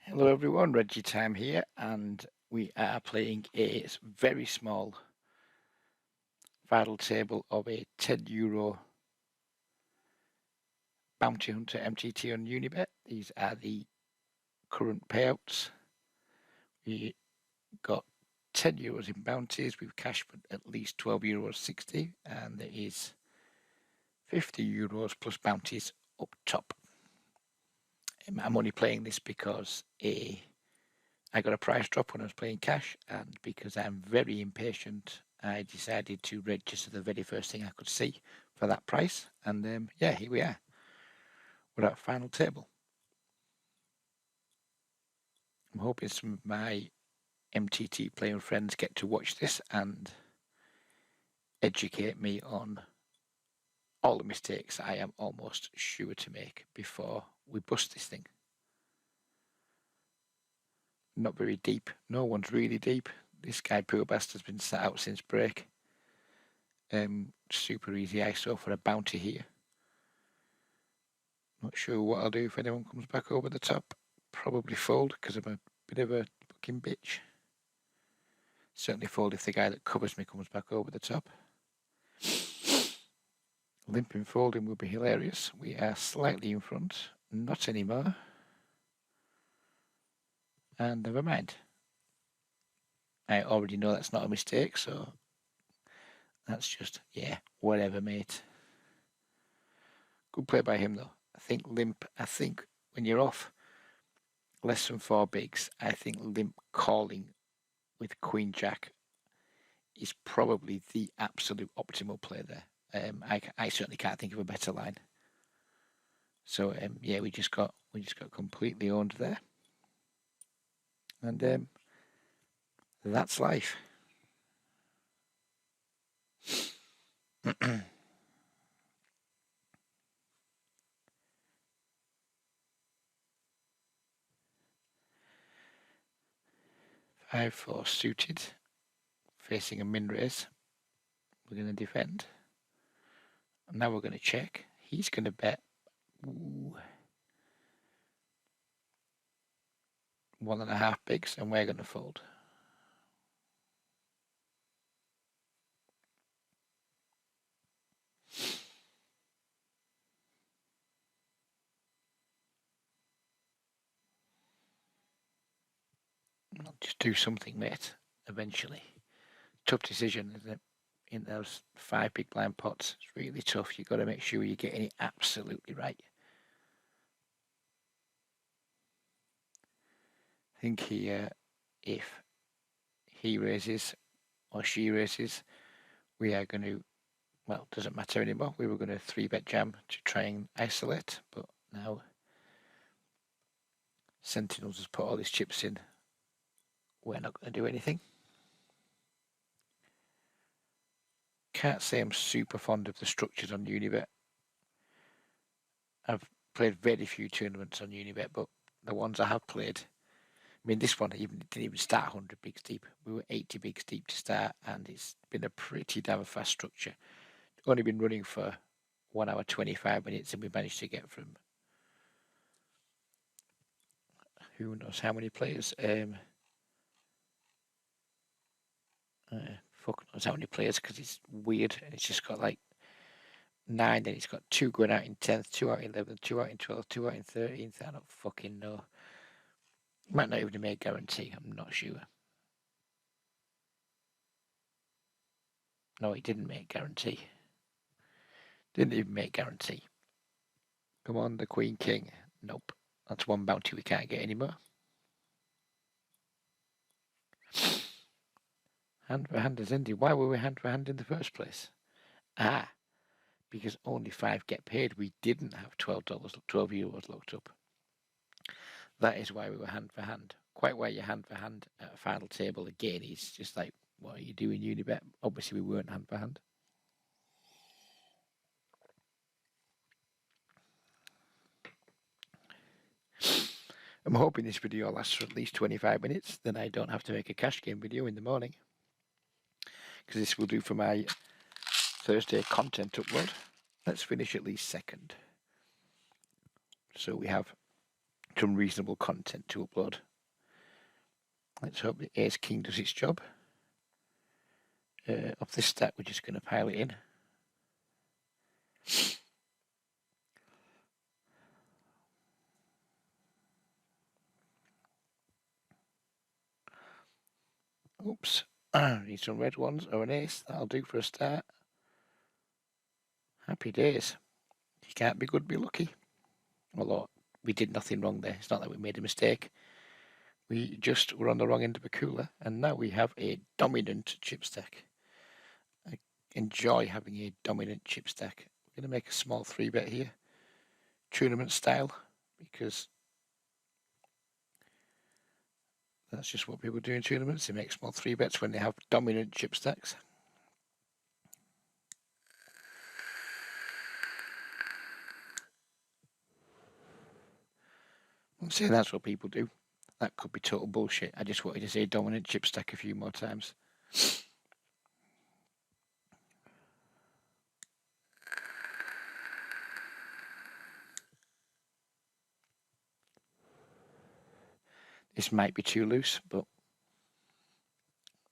Hello everyone, Reggie Time here, and we are playing a very small final table of a €10 Bounty Hunter MTT on Unibet. These are the current payouts. We got €10 in bounties. We've cashed for at least €12.60, and there is €50 plus bounties up top. I'm only playing this because I got a price drop when I was playing cash, and because I'm very impatient, I decided to register the very first thing I could see for that price. And yeah, here we are. We're at final table. I'm hoping some of my MTT playing friends get to watch this and educate me on all the mistakes I am almost sure to make before we bust this thing. Not very deep. No one's really deep. This guy, Poor Bastard's been sat out since break. Super easy ISO for a bounty here. Not sure what I'll do if anyone comes back over the top. Probably fold because I'm a bit of a fucking bitch. Certainly fold if the guy that covers me comes back over the top. Limping folding would be hilarious. We are slightly in front. Not anymore. And never mind. I already know that's not a mistake, so that's just, yeah, whatever, mate. Good play by him, though. I think when you're off less than 4 bigs, I think limp calling with Queen Jack is probably the absolute optimal play there. I certainly can't think of a better line. So yeah, we just got completely owned there, and that's life. Five four suited, facing a min raise. We're going to defend. And now we're going to check. He's going to bet. Ooh, 1.5 bigs, and we're going to fold. I'll just do something, mate, eventually. Tough decision, isn't it? In those 5 big blind pots, it's really tough. You've got to make sure you're getting it absolutely right. I think here, if he raises or she raises, we are going to, well, it doesn't matter anymore. We were going to 3-bet jam to try and isolate, but now Sentinels has put all his chips in. We're not going to do anything. Can't say I'm super fond of the structures on Unibet. I've played very few tournaments on Unibet, but the ones I have played, I mean, this one didn't even start 100 bigs deep. We were 80 bigs deep to start, and it's been a pretty damn fast structure. It's only been running for 1 hour 25 minutes, and we managed to get from who knows how many players. Fuck knows how many players, because it's weird, and it's just got like 9, then it's got 2 going out in 10th, 2 out in 11th, 2 out in 12th, 2 out in 13th. I don't fucking know. Might not even make guarantee, I'm not sure. No, he didn't make guarantee. Didn't even make guarantee. Come on, the Queen King. Nope. That's one bounty we can't get anymore. Hand for hand has ended. Why were we hand for hand in the first place? Ah, because only 5 get paid. We didn't have €12 locked up. That is why we were hand for hand. Quite why you're hand for hand at a final table again is just like, what are you doing, Unibet? Obviously, we weren't hand for hand. I'm hoping this video lasts for at least 25 minutes, then I don't have to make a cash game video in the morning. Because this will do for my Thursday content upload. Let's finish at least second. So we have some reasonable content to upload. Let's hope the Ace King does its job. Of this stack, we're just going to pile it in. Oops. Need some red ones or an ace. That'll do for a start. Happy days. You can't be good, be lucky. Although we did nothing wrong there. It's not that we made a mistake. We just were on the wrong end of a cooler, and now we have a dominant chip stack. I enjoy having a dominant chip stack. We're going to make a small 3-bet here, tournament style, because that's just what people do in tournaments. They make small 3-bets when they have dominant chip stacks. I'm saying that's what people do. That could be total bullshit. I just wanted to say dominant chip stack a few more times. This might be too loose, but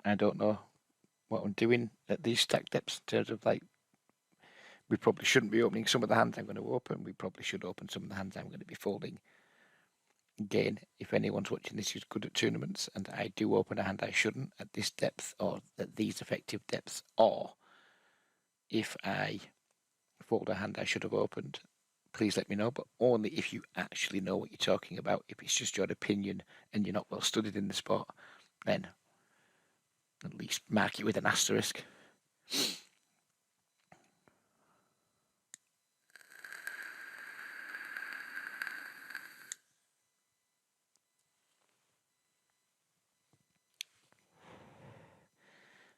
I don't know what I'm doing at these stack depths in terms of, like, we probably shouldn't be opening some of the hands I'm going to open. We probably should open some of the hands I'm going to be folding. Again, if anyone's watching this who's good at tournaments, and I do open a hand I shouldn't at this depth or at these effective depths, or if I fold a hand I should have opened, please let me know, but only if you actually know what you're talking about. If it's just your opinion and you're not well studied in the sport, then at least mark it with an asterisk.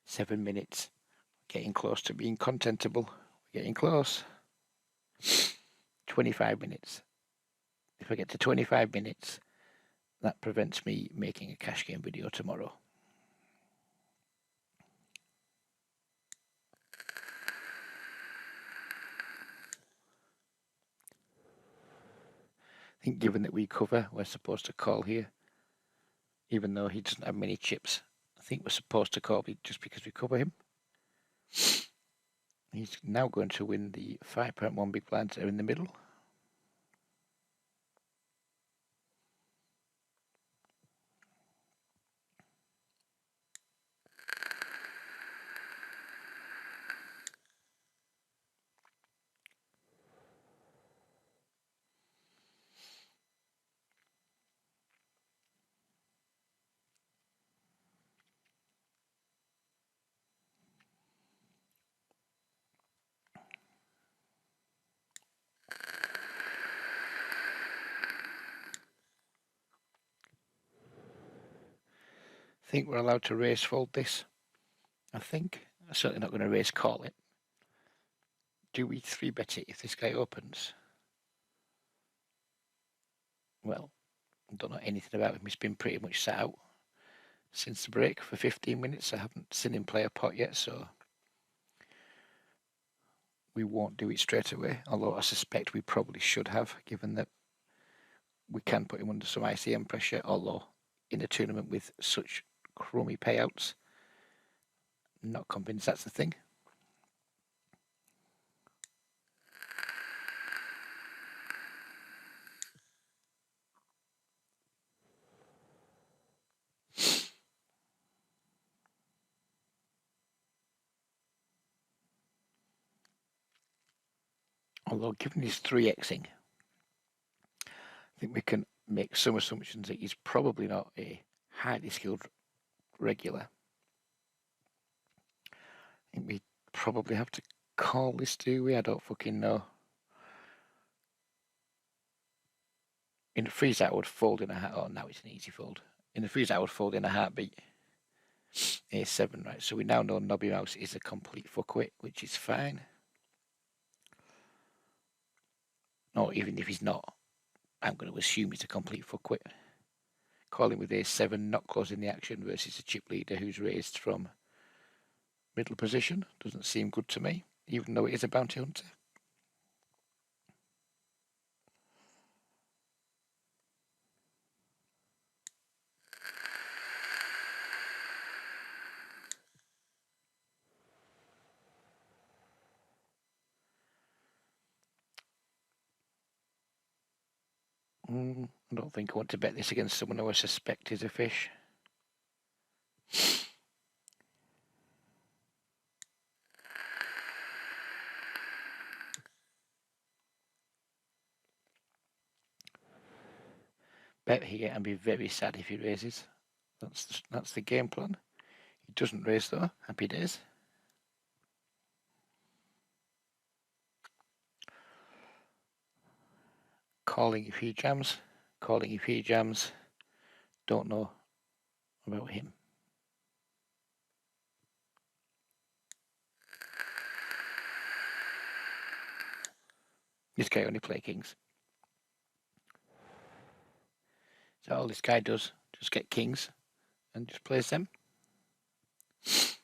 Seven minutes. Getting close to being contentable. We're getting close. 25 minutes. If I get to 25 minutes, that prevents me making a cash game video tomorrow. I think given that we cover, we're supposed to call here. Even though he doesn't have many chips, I think we're supposed to call just because we cover him. He's now going to win the 5.1 big blinds that are in the middle. I think we're allowed to raise fold this. I think. I'm certainly not going to raise call it. Do we 3-bet it if this guy opens? Well, I don't know anything about him. He's been pretty much sat out since the break for 15 minutes. I haven't seen him play a pot yet, so we won't do it straight away. Although I suspect we probably should have, given that we can put him under some ICM pressure. Although in a tournament with such crummy payouts, I'm not convinced that's the thing. Although given his 3xing, I think we can make some assumptions that he's probably not a highly skilled regular. I think we probably have to call this, do we? I don't fucking know. In the freeze out, I would fold in a heart. Oh, now it's an easy fold. In the freeze out, I would fold in a heartbeat. A7, right? So we now know Nobby Mouse is a complete fuckwit, which is fine. Or even if he's not, I'm going to assume he's a complete fuckwit. Calling with A7, not closing the action versus a chip leader who's raised from middle position doesn't seem good to me, even though it is a bounty hunter. I don't think I want to bet this against someone who I suspect is a fish. Bet here and be very sad if he raises. That's the game plan. He doesn't raise though. Happy days. Calling if he jams. Calling if he jams. Don't know about him. This guy only play kings. So all this guy does, just get kings and just plays them. So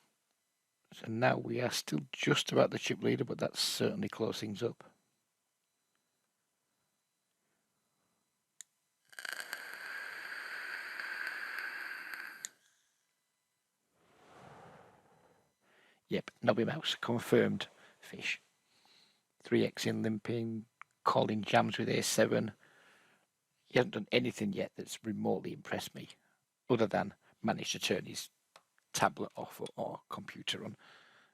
now we are still just about the chip leader, but that's certainly close things up. Yep, Nobby Mouse, confirmed fish. 3x in limping, calling jams with a7. He hasn't done anything yet that's remotely impressed me, other than managed to turn his tablet off or computer on.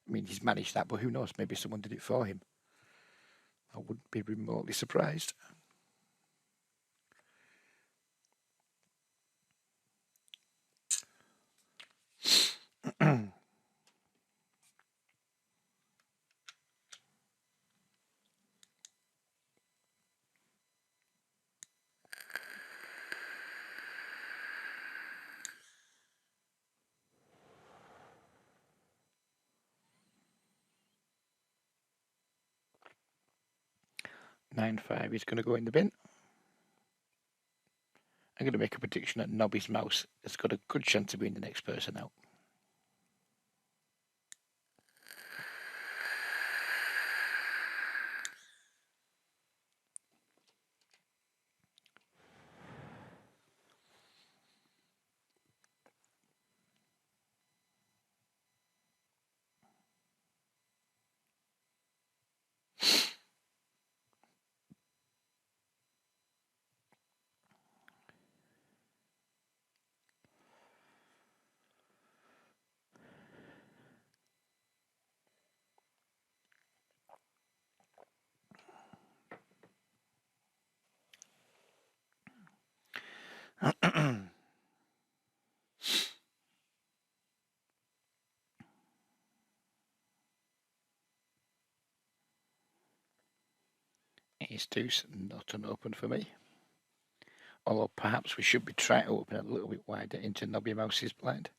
I mean, he's managed that, but who knows? Maybe someone did it for him. I wouldn't be remotely surprised. (9-5) is going to go in the bin. I'm going to make a prediction that Nobby's mouse has got a good chance of being the next person out. Ace deuce, not an open for me. Although perhaps we should be trying to open a little bit wider into Nobby Mouse's blind.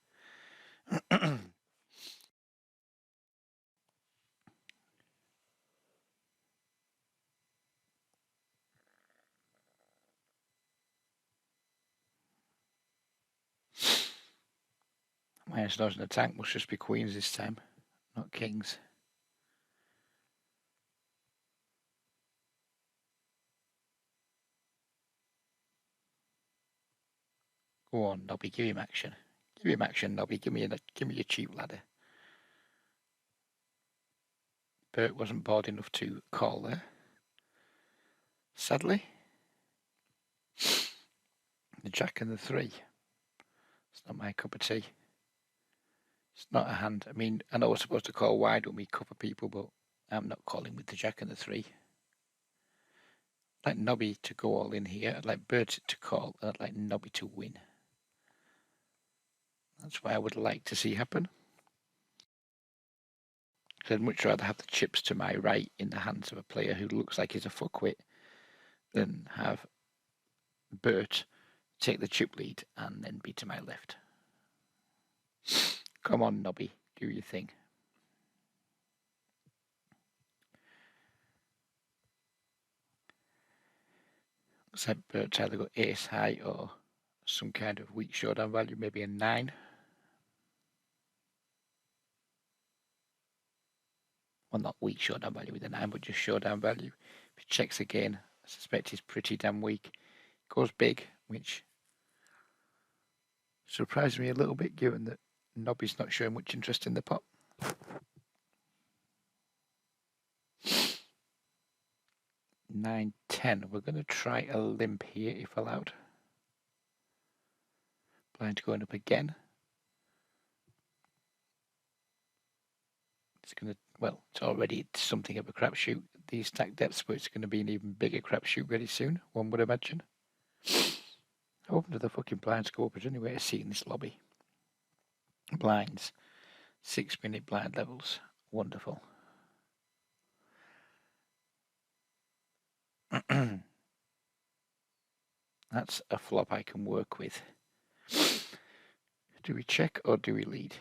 Minus nose in the tank must just be queens this time, not kings. Go on, Nobby, give him action. Give him action, Nobby. Give me a cheap ladder. Bert wasn't bored enough to call there. Sadly. The jack and the 3. It's not my cup of tea. It's not a hand. I mean, I know we're supposed to call wide when we cover people, but I'm not calling with the jack and the 3. I'd like Nobby to go all in here. I'd like Bert to call. I'd like Nobby to win. That's what I would like to see happen. I'd much rather have the chips to my right in the hands of a player who looks like he's a fuckwit than have Bert take the chip lead and then be to my left. Come on, Nobby, do your thing. Looks like Bert's either got ace high or some kind of weak showdown value, maybe a 9. Well, not weak showdown value with a 9, but just showdown value. If he checks again, I suspect he's pretty damn weak. Goes big, which surprised me a little bit, given that Nobby's not showing much interest in the pot. 9, 10. We're going to try a limp here if allowed. Blind going up again. It's going to, well, it's already something of a crapshoot, these stack depths, but it's going to be an even bigger crapshoot very soon, one would imagine. How often do the fucking blinds go up? Is there any way to see in this lobby? Blinds. 6-minute blind levels. Wonderful. That's a flop I can work with. Do we check or do we lead?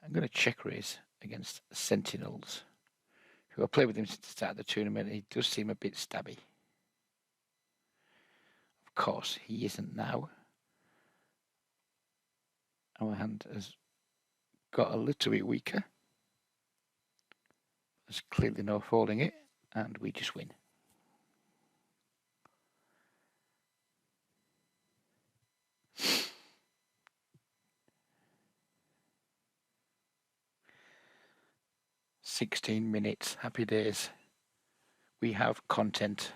I'm going to check raise against Sentinels, who I played with him since the start of the tournament. He does seem a bit stabby. Of course, he isn't now. Our hand has got a little bit weaker. There's clearly no folding it, and we just win. "16 minutes, happy days. We have content."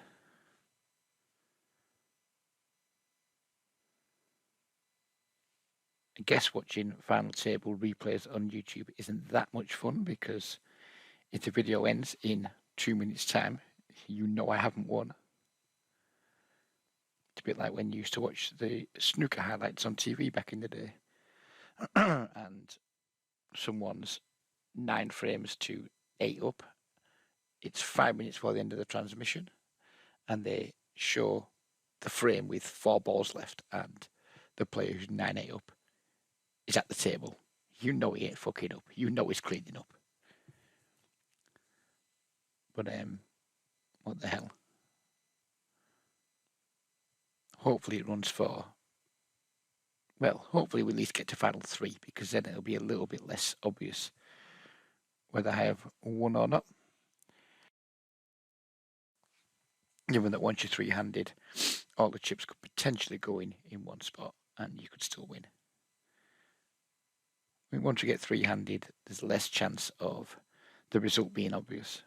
I guess watching final table replays on YouTube isn't that much fun, because if the video ends in 2 minutes' time, you know I haven't won. It's a bit like when you used to watch the snooker highlights on TV back in the day, and someone's 9 frames to 8 up. It's 5 minutes before the end of the transmission, and they show the frame with 4 balls left, and the player who's 9-8 up is at the table. You know he ain't fucking up. You know he's cleaning up. But what the hell? Hopefully it runs for, well, hopefully we at least get to final 3, because then it'll be a little bit less obvious whether I have won or not. Given that once you're 3-handed, all the chips could potentially go in one spot and you could still win. I mean, once you get 3-handed, there's less chance of the result being obvious.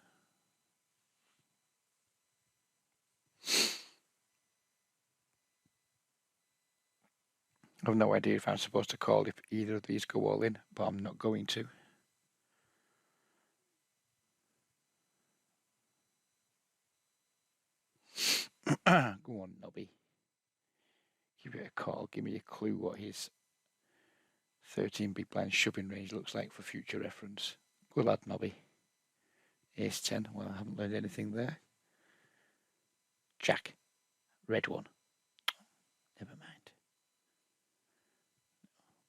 I have no idea if I'm supposed to call if either of these go all in, but I'm not going to. Go on, Nobby. Give it a call. Give me a clue what his 13 big blind shoving range looks like for future reference. Good lad, Nobby. Ace 10. Well, I haven't learned anything there. Jack. Red 1. Never mind.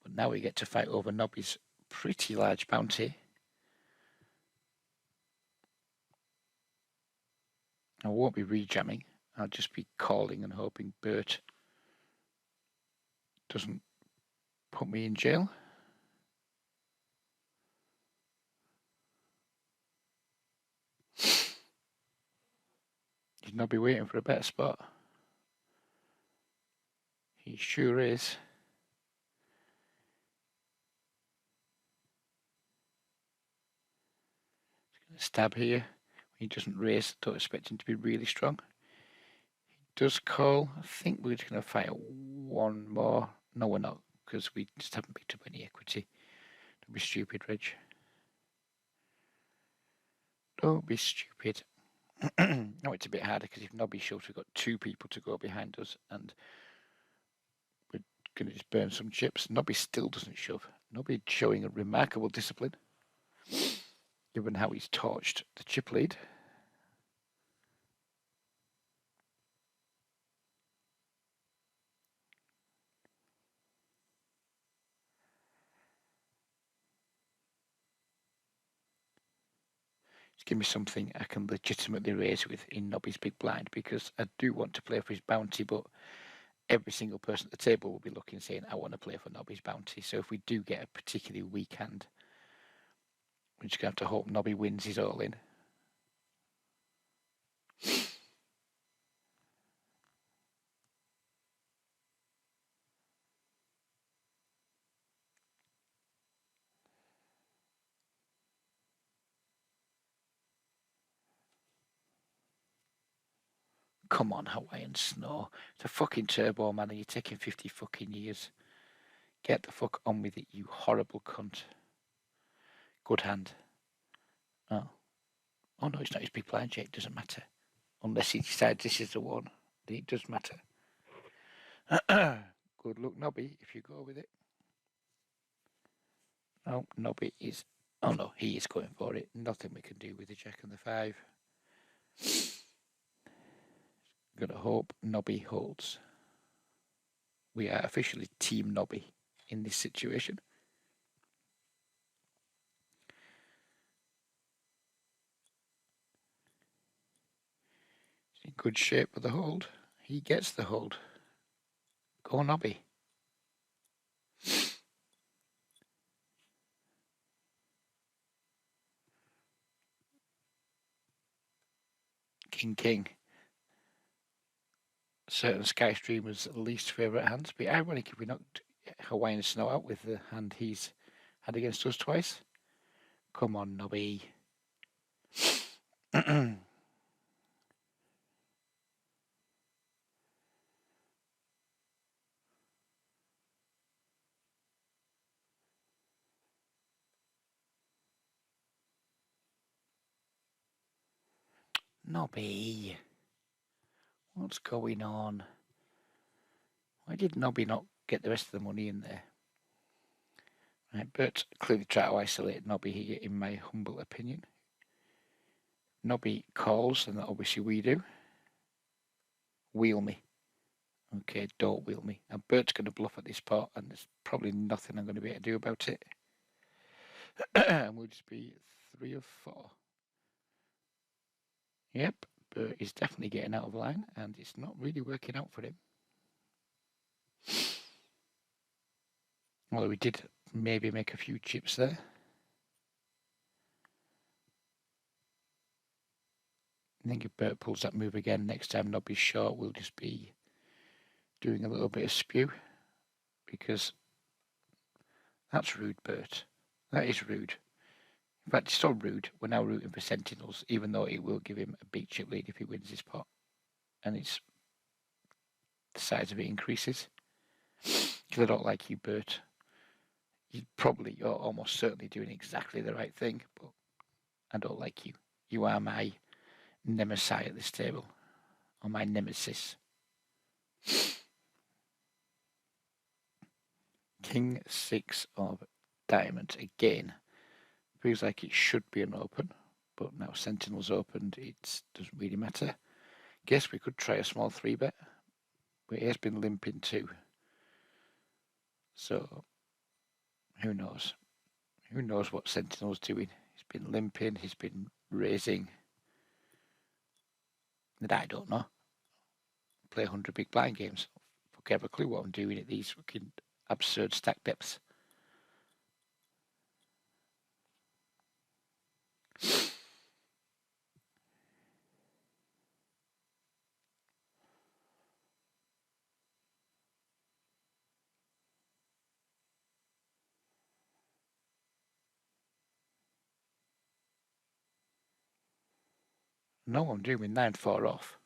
But now we get to fight over Nobby's pretty large bounty. I won't be rejamming. I'll just be calling and hoping Bert doesn't put me in jail. He's not be waiting for a better spot. He sure is. He's going to stab here. He doesn't raise. Don't expect him to be really strong. He does call. I think we're just going to fight one more. No, we're not, because we just haven't picked up any equity. Don't be stupid, Reg. Don't be stupid. No, it's a bit harder because if Nobby shows, we've got 2 people to go behind us, and we're going to just burn some chips. Nobby still doesn't shove. Nobby showing a remarkable discipline, given how he's torched the chip lead. Just give me something I can legitimately raise with in Nobby's big blind, because I do want to play for his bounty, but every single person at the table will be looking saying, I want to play for Nobby's bounty. So if we do get a particularly weak hand, we're just going to have to hope Nobby wins his all in. Come on, Hawaiian Snow. It's a fucking turbo, man, and you're taking 50 fucking years. Get the fuck on with it, you horrible cunt. Good hand. Oh. Oh no, it's not his big blind yet. It doesn't matter. Unless he decides this is the one. Then it does matter. Good luck, Nobby, if you go with it. Oh, Nobby is... Oh no, he is going for it. Nothing we can do with the Jack and the 5. Gonna hope Nobby holds. We are officially Team Nobby in this situation. He's in good shape for the hold. He gets the hold. Go Nobby. King. Certain Sky Streamers' least favourite hands. But ironic if we knocked Hawaiian Snow out with the hand he's had against us twice. Come on, Nobby. Nobby. What's going on? Why did Nobby not get the rest of the money in there? Right, Bert clearly tried to isolate Nobby here, in my humble opinion. Nobby calls, and obviously we do. Wheel me. Okay, don't wheel me. Now Bert's going to bluff at this pot, and there's probably nothing I'm going to be able to do about it. And we'll just be 3 of 4. Yep, Bert is definitely getting out of line, and it's not really working out for him. Although we did maybe make a few chips there. I think if Bert pulls that move again next time, Nobby's short, we'll just be doing a little bit of spew, because that's rude, Bert. That is rude. In fact, it's so rude. We're now rooting for Sentinels, even though it will give him a big chip lead if he wins this pot. And it's the size of it increases. Because I don't like you, Bert. You're almost certainly doing exactly the right thing, but I don't like you. You are my nemesis at this table, or my nemesis. King 6 of diamonds again. Feels like it should be an open, but now Sentinel's opened, it doesn't really matter. Guess we could try a small 3-bet, but he has been limping too. So, who knows? Who knows what Sentinel's doing? He's been limping, he's been raising. And I don't know. Play 100 big blind games. Fuck, I have a clue what I'm doing at these fucking absurd stack depths. No, I'm doing with 9-4 off.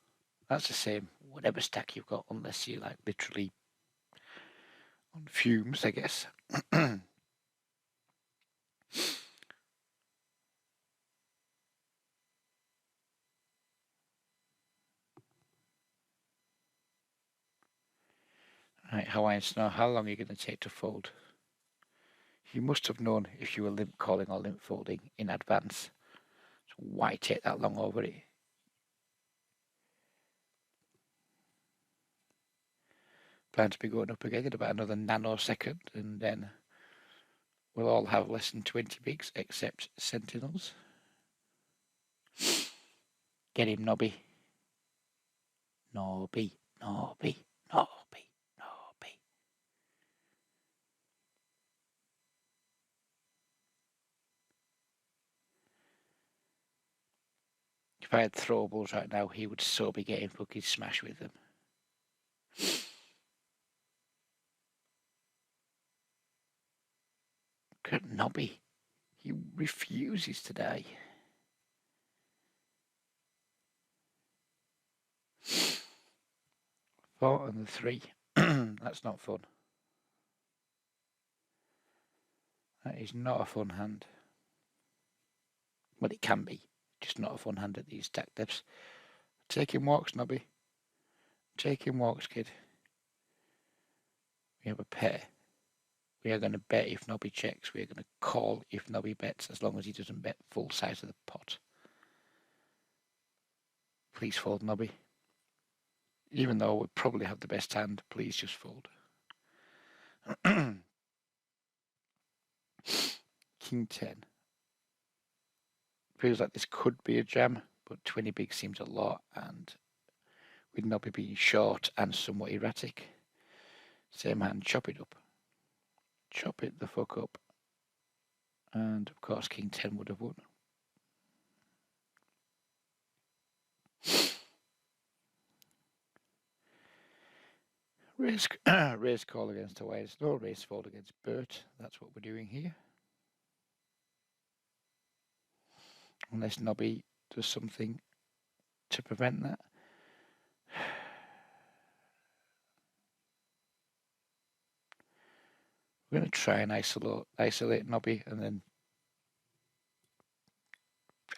That's the same, whatever stack you've got, unless you're like literally on fumes, I guess. Right, Hawaiian Snow, how long are you going to take to fold? You must have known if you were limp calling or limp folding in advance. So why take that long over it? Plan to be going up again in about another nanosecond, and then we'll all have less than 20 bigs, except Sentinels. Get him, Nobby. Nobby. If I had throwables right now, he would so be getting fucking smashed with them. Good Nobby. He refuses to die. 4 and the 3. That's not fun. That is not a fun hand. Well, it can be. Just not a fun hand at these stack depths. Taking walks, Nobby. Taking walks, kid. We have a pair. We are going to bet if Nobby checks. We are going to call if Nobby bets, as long as he doesn't bet full size of the pot. Please fold, Nobby. Even though we probably have the best hand, please just fold. King 10. Feels like this could be a jam, but 20 big seems a lot, and with Nobby being short and somewhat erratic. Same hand, chop it up. Chop it the fuck up. And of course, King 10 would have won. Raise call against Hawaii. There's no raise fold against Bert. That's what we're doing here. Unless Nobby does something to prevent that. We're going to try and isolate Nobby and then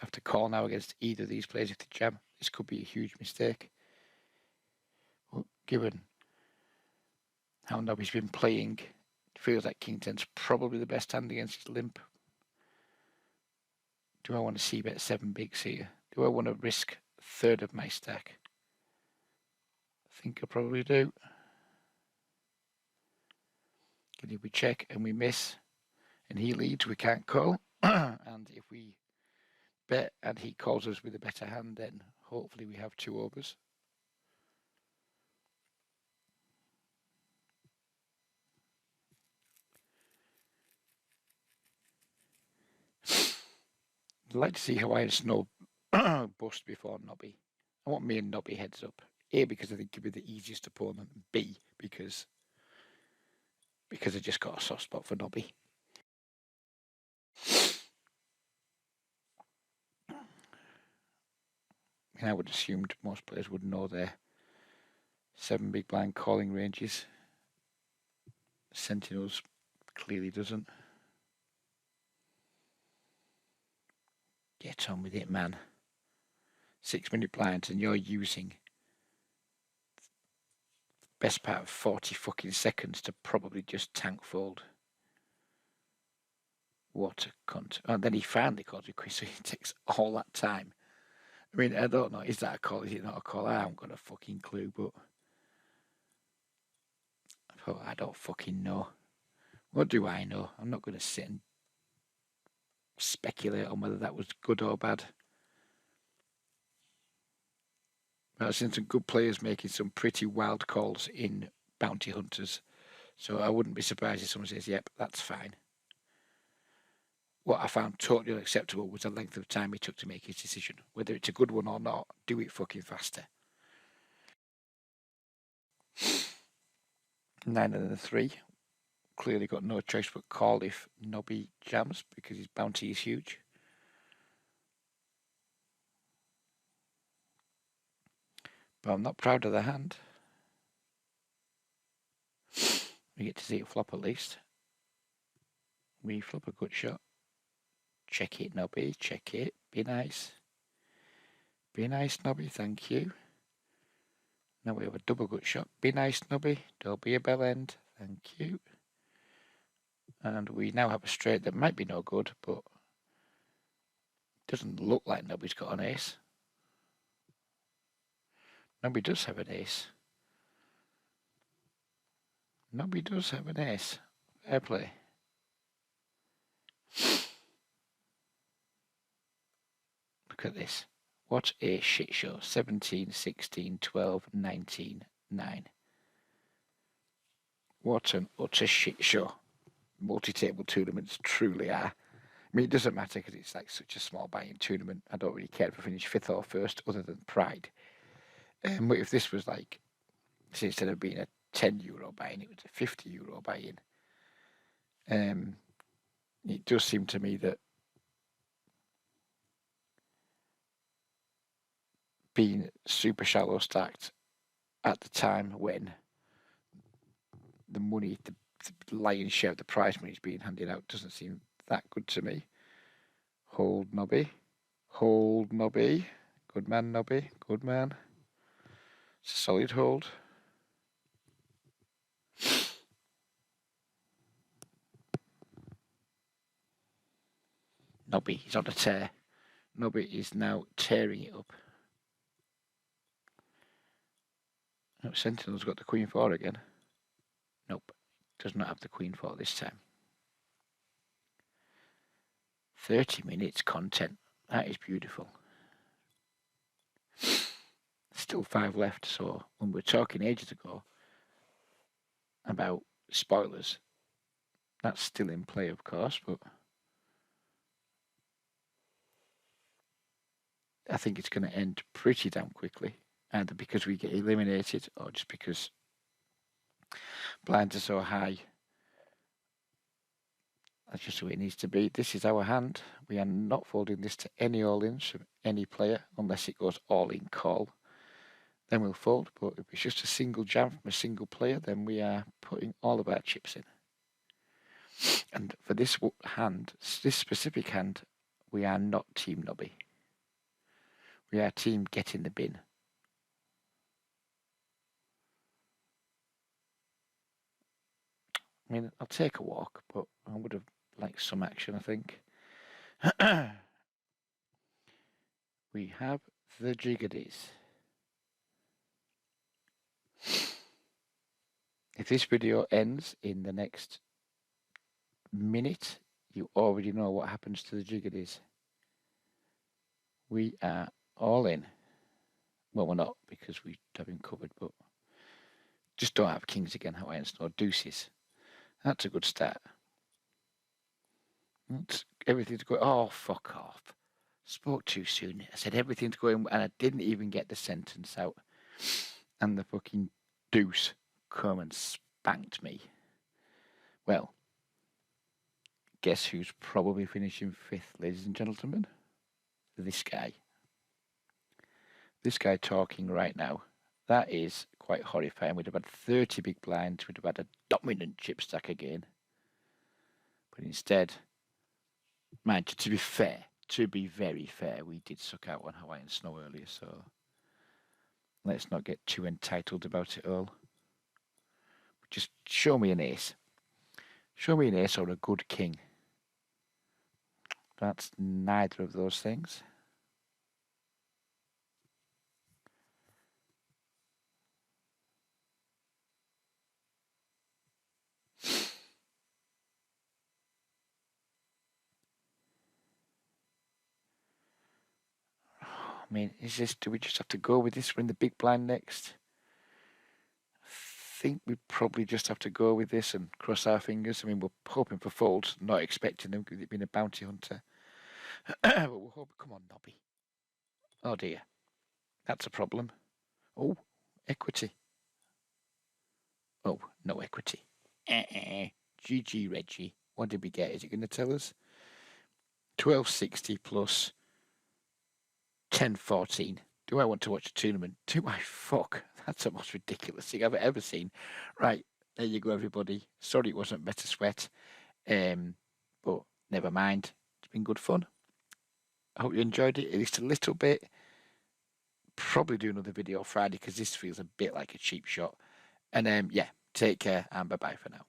have to call now against either of these players if they jam. This could be a huge mistake. Well, given how Nobby's been playing, it feels like King 10's probably the best hand against his limp. Do I want to c-bet 7 bigs here? Do I want to risk a third of my stack? I think I probably do. And if we check and we miss and he leads, we can't call. And if we bet and he calls us with a better hand, then hopefully we have 2 overs. I'd like to see Hawaiian Snow bust before Nobby. I want me and Nobby heads up. A, because I think he'll be the easiest opponent. B, because I just got a soft spot for Nobby. And I would assume most players would know their 7 big blind calling ranges. Sentinels clearly doesn't. Get on with it, man. 6-minute blinds and you're using best part of 40 fucking seconds to probably just tank fold. What a cunt. And then he finally calls it quick, so he takes all that time. I mean, I don't know, is that a call? Is it not a call? I haven't got a fucking clue, but I don't fucking know. What do I know? I'm not going to sit and speculate on whether that was good or bad. But I've seen some good players making some pretty wild calls in Bounty Hunters, so I wouldn't be surprised if someone says, yep, that's fine. What I found totally unacceptable was the length of time he took to make his decision. Whether it's a good one or not, do it fucking faster. 9 and a 3. Clearly got no choice but call if Nobby jams because his bounty is huge. But I'm not proud of the hand. We get to see it flop at least. We flop a good shot. Check it, Nobby. Check it. Be nice. Be nice, Nobby. Thank you. Now we have a double gut shot. Be nice, Nobby. Don't be a bell end. Thank you. And we now have a straight that might be no good, but doesn't look like Nobby's got an ace. Nobby does have an ace. Nobby does have an ace. Fair play. Look at this. What a shit show. 17, 16, 12, 19, 9. What an utter shit show. Multi-table tournaments truly are. I mean, it doesn't matter because it's like such a small buy-in tournament. I don't really care if I finish 5th or 1st other than pride. But if this was like, say instead of being a €10 buy-in, it was a €50 buy-in. It does seem to me that being super shallow stacked at the time when the money, the lion's share of the prize money is being handed out, doesn't seem that good to me. Hold Nobby. Hold Nobby. Good man, Nobby. Good man. It's a solid hold. Nobby, he's on a tear. Nobby is now tearing it up. Oh, Sentinel's got the Queen 4 again. Nope, does not have the Queen 4 this time. 30 minutes content. That is beautiful. Still 5 left, so when we were talking ages ago about spoilers, that's still in play, of course, but I think it's going to end pretty damn quickly, either because we get eliminated or just because blinds are so high. That's just the way it needs to be. This is our hand. We are not folding this to any all-ins from any player unless it goes all-in call. Then we'll fold, but if it's just a single jam from a single player, then we are putting all of our chips in. And for this hand, this specific hand, we are not Team Nobby. We are Team Get in the Bin. I mean, I'll take a walk, but I would have liked some action, I think. We have the Jiggadis. If this video ends in the next minute, you already know what happens to the Jiggadis. We are all in. Well, we're not because we have been covered, but just don't have kings again, Hawaiians, no deuces. That's a good start. Everything's going. Oh, fuck off. Spoke too soon. I said everything's going, and I didn't even get the sentence out. And the fucking deuce come and spanked me. Well, guess who's probably finishing 5th, ladies and gentlemen? This guy. This guy talking right now. That is quite horrifying. We'd have had 30 big blinds. We'd have had a dominant chip stack again. But instead, mind you, to be fair, to be very fair, we did suck out on Hawaiian Snow earlier, so let's not get too entitled about it all. Just show me an ace. Show me an ace or a good king. That's neither of those things. I mean, do we just have to go with this? We're in the big blind next. I think we probably just have to go with this and cross our fingers. I mean, we're hoping for folds, not expecting them because it's been a bounty hunter. But we're hoping, come on, Nobby. Oh dear, that's a problem. Oh, equity. Oh, no equity. GG Reggie. What did we get? Is it going to tell us? 1260 plus 1014. Do I want to watch a tournament? Do I? Fuck. That's the most ridiculous thing I've ever seen. Right, there you go, everybody. Sorry it wasn't better sweat. But never mind. It's been good fun. I hope you enjoyed it at least a little bit. Probably do another video Friday because this feels a bit like a cheap shot. And yeah, take care and bye-bye for now.